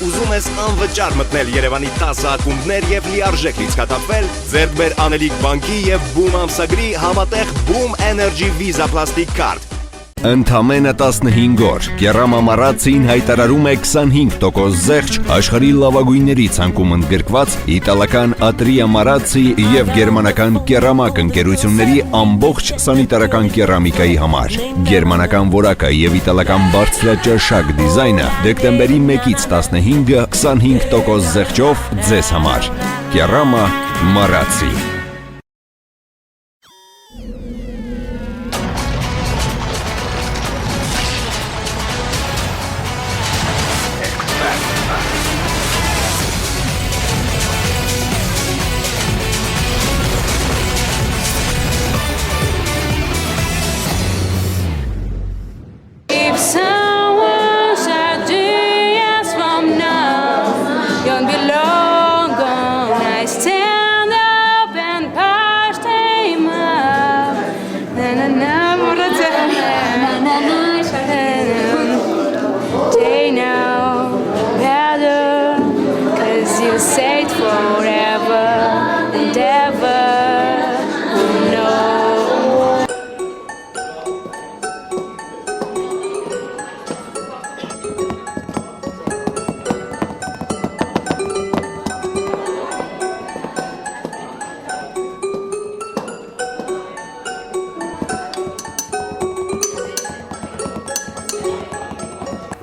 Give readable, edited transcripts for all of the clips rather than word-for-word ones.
ուզում ես անվճար մտնել Երևանի 10 ակումբներ եւ լիարժեք լիցքաթափվել, ձեռք բեր Անելիք բանկի եւ Boom ամսագրի համատեղ Boom Energy Visa Plastic Card։ Ընդամենը 15 օր Կերամա Մարացին հայտարարում է 25% զեղչ աշխարհի լավագույնների ցանկում ընդգրկված իտալական Atria Marazzi եւ գերմանական Կերամակ ընկերությունների ամբողջ սանիտարական կերամիկայի համար։ Գերմանական որակը եւ իտալական բարձրաճաշակ դիզայնը դեկտեմբերի 1-ից 15-ը 25% զեղչով ձեզ համար։ Կերամա Marazzi։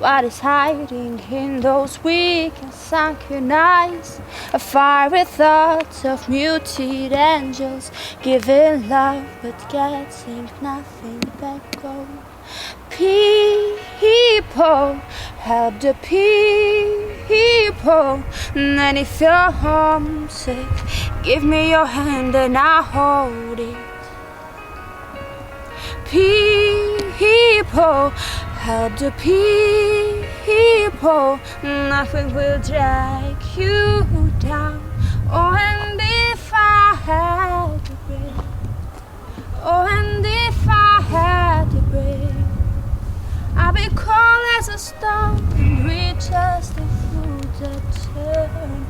What is hiding in those weak and sunken eyes? A fiery thoughts of muted angels giving love but getting nothing back home. People, help the people. And if you're homesick, give me your hand and I'll hold it. People, help the people, nothing will drag you down. Oh, and if I had to break, oh, and if I had to break, I'd be cold as a stone and reach as the food that turn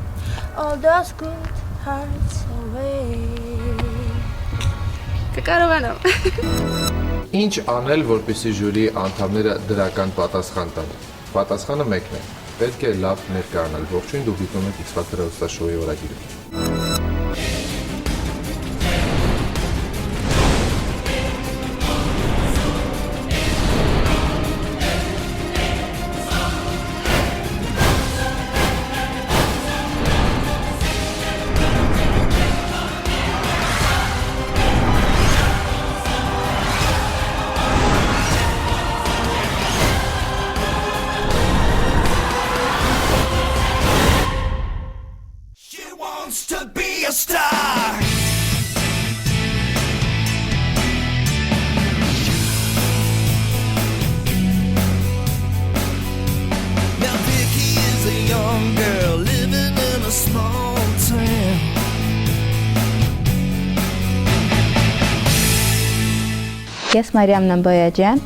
all those good hearts away. Կարողանամ։ Ինչ անել, որպեսզի ժյուրի անդամները դրական պատասխան տան։ Պատասխանը մեկն է։ Պետք է լավ ներկայանալ։ Ողջույն, դուք դիտում եք X Factor հեռուստաշոուի օրագիրը։ To be a star. Now Vicky is a young girl living in a small town. Ես Մարիամ Նամբոյաջյան,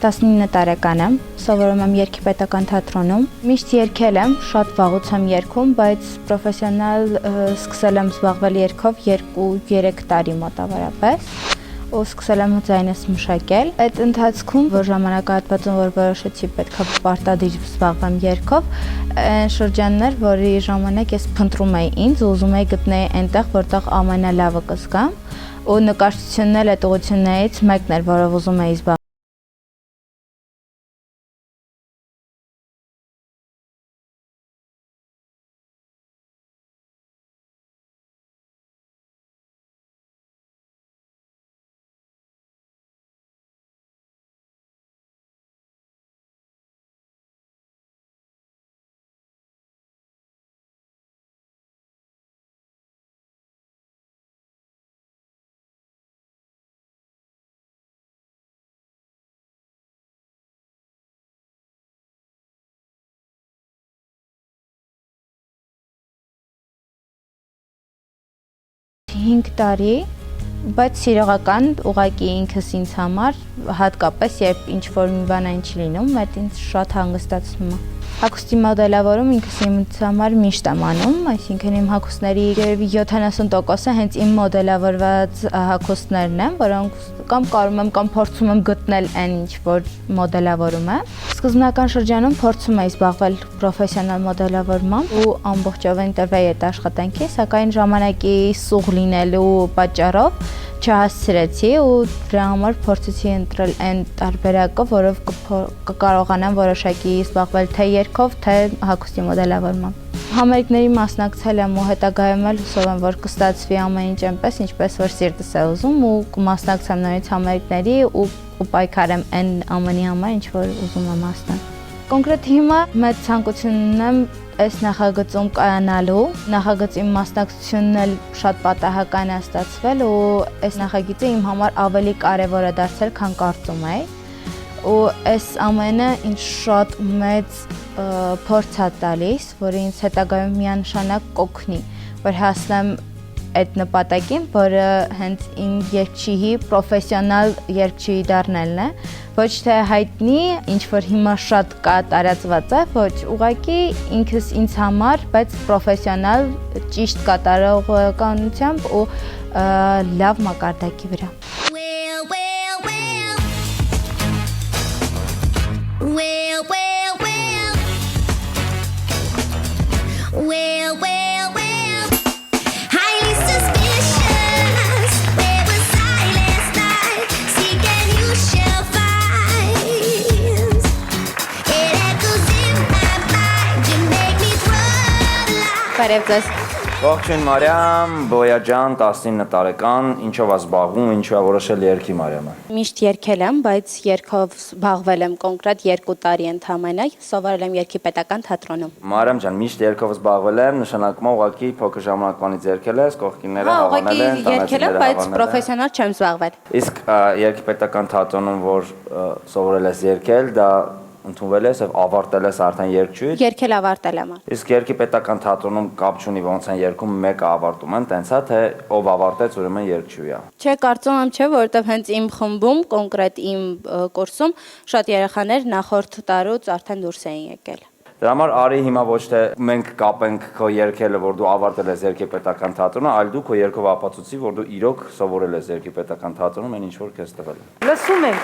19 տարեկան եմ, սովորում եմ երգիպետական թատրոնում։ Միշտ երգել եմ, շատ վաղուց եմ երգում, բայց պրոֆեսիոնալ սկսել եմ զբաղվել երգով 2-3 տարի մոտավորապես, ու սկսել եմ ձայնս մշակել։ Այդ ընթացքում, որ ժամանակահատվածում որ որոշեցի պետք է պարտադիր զբաղվեմ երգով, այն շրջաններ, որի ժամանակ ես փնտրում էի ինձ, ուզում էի գտնել այնտեղ, որտեղ ամենալավը կզգամ, ու նկարչությունն էլ այդ ուղղություններից մեկն էր, որով ուզում էի զբաղվել։ Հինգ տարի, բայց սիրողական ուղղակի ինքս ինձ համար, հատկապես երբ ինչ-որ մի բան այն չի լինում, այդ ինձ շատ հանգստացնում է։ Հագուստի մոդելավորում ինքս ինձ համար միշտ եմ անում, այսինքն իմ հագուստների 70%-ը հենց իմ մոդելավորված հագուստներն են, որոնք կամ կարում եմ կամ փորձում եմ գտնել այն ինչ որ մոդելավորում է։ Սկզբնական շրջանում փորձում էի զբաղվել պրոֆեսիոնալ մոդելավորմամբ ու ամբողջովին տրվեի այդ աշխատանքի, սակայն ժամանակի սուղ լինելու պատճառով չհասցրեցի ու դրա համար փորձեցի ընտրել այն տարբերակը, որով կկարողանամ որոշակի զբաղվել թե երգով, թե հագուստի մոդելավորմամբ։ Համերգների մասնակցել եմ ու հետագայում էլ հուսով եմ, որ կստացվի ամեն ինչ այնպես, ինչպես որ սիրտս է ուզում ու կմասնակցեմ նորից համերգների ու պայքարեմ այն ամենի համար, ինչ որ ուզում եմ հասնել։ Կոնկրետ հիմա մեծ ցանկություն ունեմ այս նախագծում կայանալու, նախագծի մասնակցությունն էլ շատ պատահական է ստացվել ու այս նախագիծը իմ համար ավելի կարևոր է դարձել, քան կարծում էի։ Ու այս ամենը ինձ շատ մեծ փորձ է տալիս, որը ինձ հետագայում միանշանակ կօգնի, որ հասնեմ այդ նպատակին, որը հենց իմ երգչուհի, պրոֆեսիոնալ երգչուհի դառնալն է, ոչ թե հայտնի, ինչ որ հիմա շատ կա տարածված է, ոչ, ուղղակի ինքս ինձ համար, բայց պրոֆեսիոնալ, ճիշտ կատարողականությամբ ու լավ մակարդակի վրա։ Բարև ձեզ։ Ողջույն Մարիամ, Բոյաջան, 19 տարեկան, ինչով է զբաղվում, ինչու է որոշել երգի Մարիամը։ Միշտ երգել եմ, բայց երգով զբաղվել եմ կոնկրետ 2 տարի ընդամենը, սովորել եմ երգի պետական թատրոնում։ Մարիամ ջան, միշտ երգով զբաղվել եմ, նշանակում է ուղղակի փոքր ժամանակվանից երգել ես, կողքինները հավանել են, երգել եմ, բայց պրոֆեսիոնալ չեմ զբաղվել։ Իսկ երգի պետական թատրոնում, որ սովորել ես երգել, դա ընդունվել ես եւ ավարտել ես արդեն երգչուհի։ Երգել ավարտել եմ։ Իսկ երգի պետական թատրոնում կապ չունի ոնց են երգում, մեկը ավարտում են, տենց է թե ով ավարտեց, ուրեմն երգչուհի է։ Չէ, կարծում եմ չէ, որովհետև հենց իմ խմբում, կոնկրետ իմ կուրսում շատ երեխաներ նախորդ տարուց արդեն դուրս էին եկել։ Դրա համար արի հիմա ոչ թե մենք կապենք քո երգելը, որ դու ավարտել ես երգի պետական թատրոնը, այլ դու քո երգով ապացուցի, որ դու իրոք սովորել ես երգի պետական թատրոնում, այն ինչ որ քեզ տվել է։ Լսում ենք։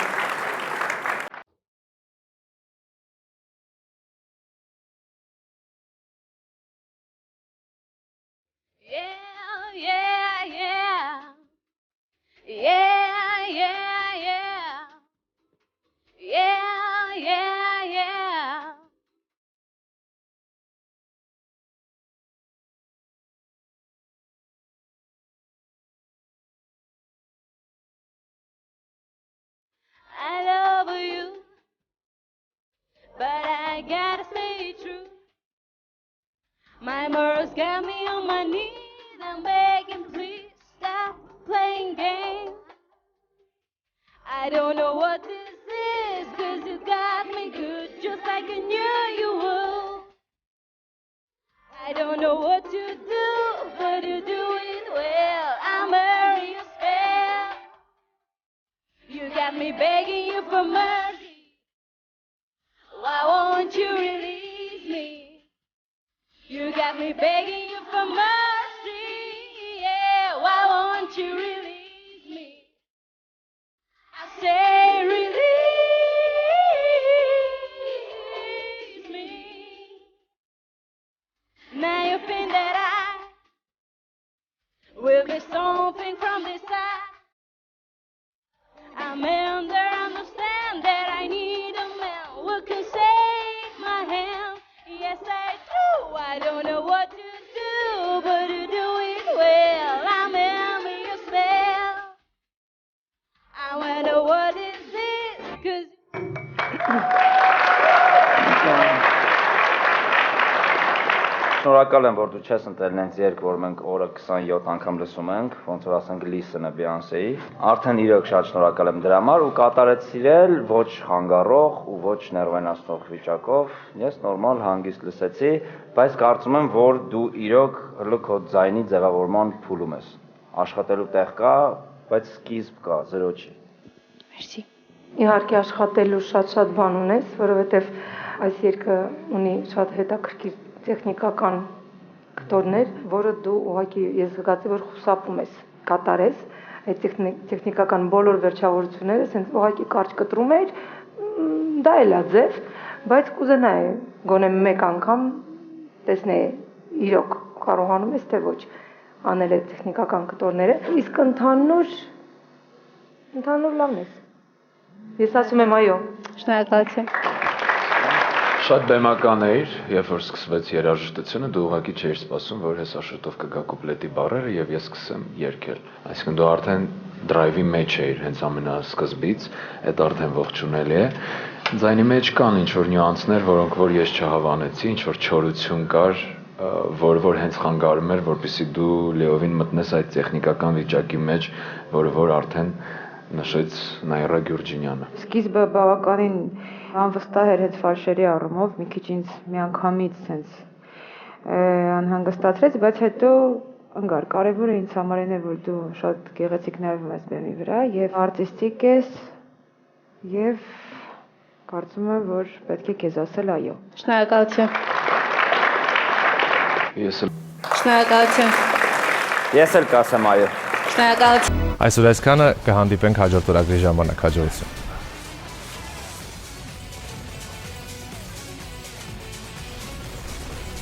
I love you, but I gotta stay true. My morals got me on my knees. I'm begging, please stop playing games. I don't know what this is, 'cause you got me good, just like I knew you would. I don't know what to do, but you do it well. I'm under your spell. You got me begging you for mercy. Why won't you release me? You got me begging you for mercy. Yeah, why won't you release me? I say release me. Now you think that I will be something from this side. I'm understand that I need a man who can save my hand. Yes, I do. I don't know what to do, but you do it well. I'm under your spell. I wonder what is this, 'cause Շնորհակալ եմ, որ դու չես ընտրել նենց երգ, որ մենք օրը 27 անգամ լսում ենք, ոնց որ ասենք Listen-ը Beyoncé-ի։ Արդեն իրոք շատ շնորհակալ եմ դրա համար ու կատարեց սիրել ոչ խանգարող ու ոչ ներվայնացնող վիճակով։ Ես նորմալ հանգիստ լսեցի, բայց կարծում եմ, որ դու իրոք հլուք քո ձայնի ձևավորման փուլում ես։ Աշխատելու տեղ կա, բայց սկիզբ կա, զրո չի։ Մերսի։ Իհարկե աշխատելու շատ բան ունես, որովհետև Այս երգը ունի շատ հետաքրքիր տեխնիկական կտորներ, որը դու ուղղակի ես զգացի, որ խուսափում ես կատարես, այդ տեխնիկական բոլոր վերջավորությունները ասենց ուղղակի կարճ կտրում էր, դա էլ է ձև, բայց կուզենայի գոնե մեկ անգամ տեսնեի իրոք կարողանում ես թե ոչ անել այդ տեխնիկական կտորները, իսկ ընդհանուր լավն ես։ Ես ասում եմ այո։ Շնորհակալություն։ Շատ բեմական էիր, երբ որ սկսվեց երաժշտությունը, դու ուղղակի չէիր սպասում, որ հեսաշուտով կգա կուպլետի բառերը եւ ես սկսեմ երգել։ Այսինքն դու արդեն դրայվի մեջ էիր հենց ամենասկզբից, այդ արդեն ողջունելի է։ Ձայնի մեջ կան ինչ որ նյուանսներ, որոնք որ ես չհավանեցի, ինչ որ չորություն կար, որ հենց խանգարում էր, որպեսզի դու լիովին մտնես այդ տեխնիկական վիճակի մեջ, որը որ արդեն նշեց Նաիրա Գյուրջինյանը։ Սկիզբը բավականին անվստահ էր այդ ֆարշերի առումով, մի քիչ ինձ միանգամից sense անհանգստացրեց, բայց հետո ընկար։ Կարևորը ինձ համար այն է, որ դու շատ գեղեցիկ նայվում ես բեմի վրա եւ արտիստիկ ես եւ կարծում եմ, որ պետք է քեզ ասել այո։ Շնորհակալություն։ Ես էլ Շնորհակալություն։ Ես էլ կասեմ այո։ Շնորհակալություն։ Այսօր այսքանը կհանդիպենք հաջորդ օրագրի ժամանակ, հաջողություն։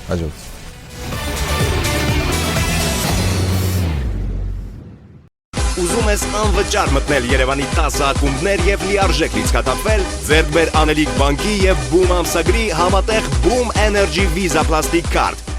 Հաջողություն։ Ուզում ես անվճար մտնել Երևանի 10 ակումբներ եւ լիարժեք լիցքաթափվել, ձեռք բեր Անելիք բանկի եւ Boom ամսագրի համատեղ Boom Energy Visa Plastic Card։